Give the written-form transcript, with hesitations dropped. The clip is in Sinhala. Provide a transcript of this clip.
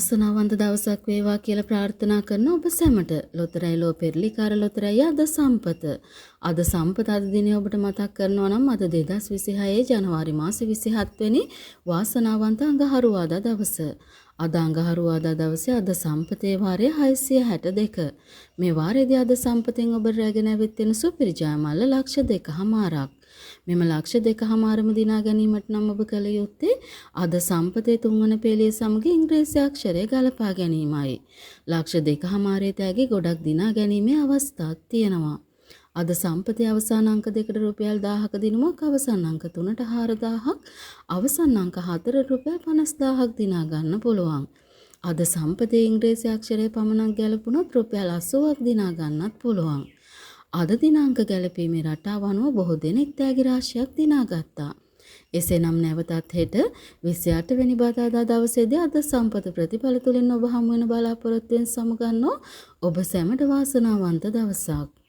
වාසනාවන්ත දවසක් වේවා කියලා ප්‍රාර්ථනා කරන ඔබ සැමට ලොතරැයි ලෝ පෙරලිකාර ලොතරැයි අද සම්පත. අද සම්පත අද දිනේ ඔබට මතක් කරනවා නම් අද 2026 ජනවාරි මාසේ 27 වෙනි වාසනාවන්ත අඟහරුවාදා දවස. අද අඟහරුවාදා දවසේ අද සම්පතේ වාරය 662. මේ වාරයේදී අද සම්පතෙන් ඔබ රැගෙන ඇවිත් වෙන සුපිරි ජයමල්ල ලක්ෂ 2කමාරක්. මෙම ලක්ෂ 2කමාරම දිනා ගැනීමට නම් ඔබ කළ යුත්තේ අද සම්පතේ තුන්වන පෙළිය සමග ඉංග්‍රීසි අක්ෂරය ගලපා ගැනීමයි. ලක්ෂ 2කමාරේ තෑගි ගොඩක් දිනා ගැනීමේ අවස්ථාවක් තියෙනවා. අද සම්පතේ අවසාන අංක දෙකට රුපියල් 1000ක දිනුමක් අවසාන අංක 3ට 4000ක් අවසාන අංක 4ට රුපියල් 50000ක් දිනා ගන්න පුළුවන්. අද සම්පතේ ඉංග්‍රීසි අක්ෂරය පමණක් ගැලපුණොත් රුපියල් 80ක් දිනා ගන්නත් පුළුවන්. අද දිනාංක ගැලපීමේ රටාව අනුව බොහෝ දෙනෙක් තෑගි රාශියක් දිනාගත්තා. එසේනම් නැවතත් හෙට 28 වෙනි බදාදා දවසේදී අද සම්පත ප්‍රතිඵල තුලින් ඔබ හමු වෙන බලාපොරොත්තුවෙන් සමුගන්නෝ ඔබ සැමට වාසනාවන්ත දවසක්.